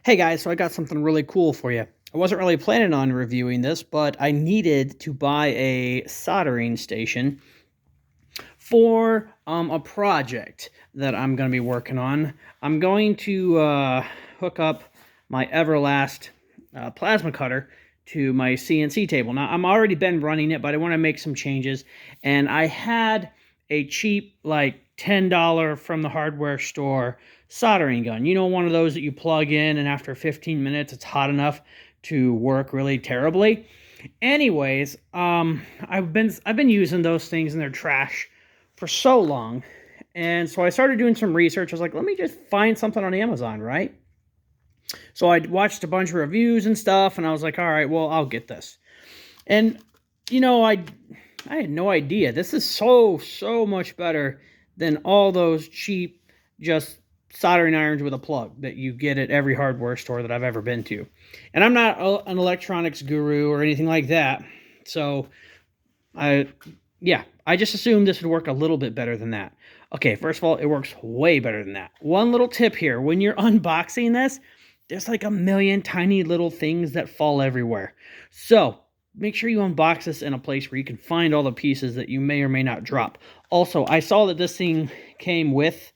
Hey guys, so I got something really cool for you. I wasn't really planning on reviewing this, but I needed to buy a soldering station for a project that I'm going to be working on. I'm going to hook up my Everlast plasma cutter to my CNC table. Now, I'm already been running it, but I want to make some changes. And I had a cheap, like $10 from the hardware store soldering gun. You know, one of those that you plug in and after 15 minutes it's hot enough to work really terribly. Anyways, I've been using those things and they're trash for so long. And so I started doing some research. I was like, let me just find something on Amazon, right? So I watched a bunch of reviews and stuff, and I was like, all right, well, I'll get this. And, you know, I had no idea. This is so much better than all those cheap, just soldering irons with a plug that you get at every hardware store that I've ever been to. And I'm not an electronics guru or anything like that. So, I just assumed this would work a little bit better than that. Okay, first of all, it works way better than that. One little tip here. When you're unboxing this, there's like a million tiny little things that fall everywhere. So make sure you unbox this in a place where you can find all the pieces that you may or may not drop. Also, I saw that this thing came with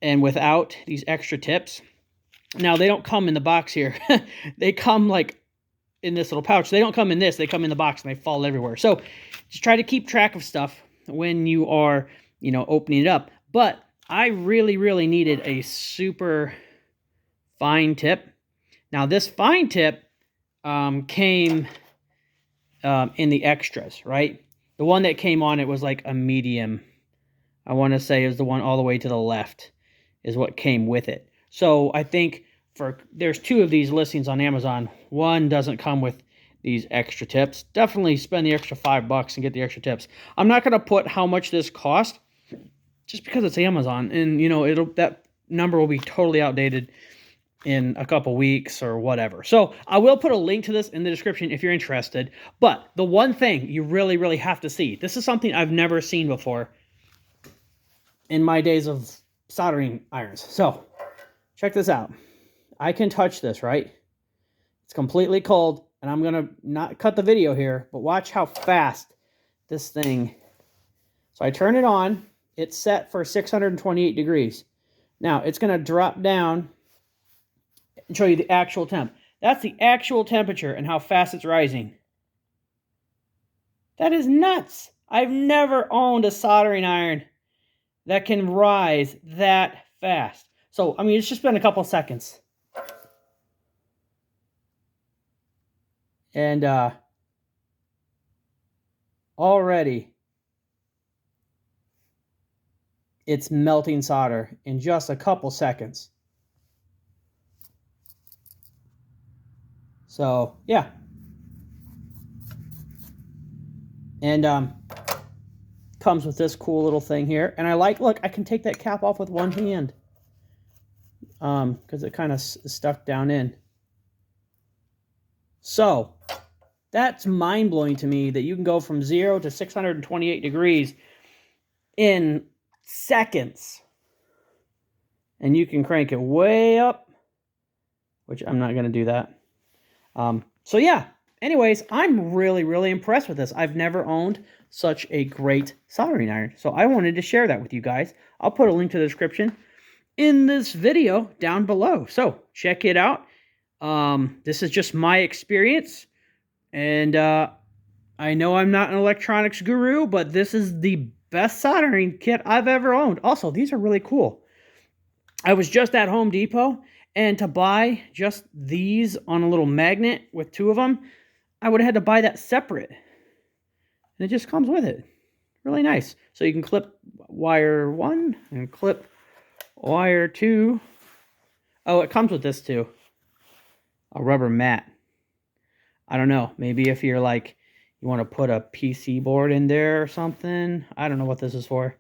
and without these extra tips. Now, they don't come in the box here. They come like in this little pouch. They don't come in this. They come in the box and they fall everywhere. So just try to keep track of stuff when you are, opening it up. But I really needed a super fine tip. Now, this fine tip came in the extras, right? The one that came on it was like a medium. I want to say is the one all the way to the left is what came with it. So I think there's two of these listings on Amazon. One doesn't come with these extra tips. Definitely spend the extra $5 and get the extra tips. I'm not going to put how much this cost just because it's Amazon, and that number will be totally outdated in a couple weeks or whatever. So I will put a link to this in the description if you're interested. But the one thing you really have to see, this is something I've never seen before in my days of soldering irons. So check this out. I can touch this, right? It's completely cold, and I'm going to not cut the video here, but watch how fast this thing. So I turn it on. It's set for 628 degrees. Now, it's going to drop down and show you the actual temp. That's the actual temperature and how fast it's rising. That is nuts. I've never owned a soldering iron that can rise that fast. So, I mean, it's just been a couple seconds. And already it's melting solder in just a couple seconds. So, yeah. And comes with this cool little thing here. And look, I can take that cap off with one hand. Because it kind of stuck down in. So, that's mind-blowing to me that you can go from 0 to 628 degrees in seconds. And you can crank it way up, which I'm not going to do that. So yeah, anyways, I'm really impressed with this. I've never owned such a great soldering iron. So I wanted to share that with you guys. I'll put a link to the description in this video down below. So check it out. This is just my experience. And I know I'm not an electronics guru, but this is the best soldering kit I've ever owned. Also, these are really cool. I was just at Home Depot, and to buy just these on a little magnet with two of them, I would have had to buy that separate. And it just comes with it. Really nice. So you can clip wire 1 and clip wire 2. Oh, it comes with this too. A rubber mat. I don't know. Maybe if you're like, you want to put a PC board in there or something. I don't know what this is for.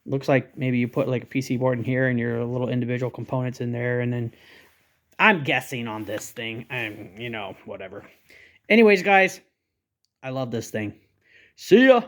Looks like maybe you put like a PC board in here and your little individual components in there, and then I'm guessing on this thing, and whatever. Anyways, guys, I love this thing. See ya!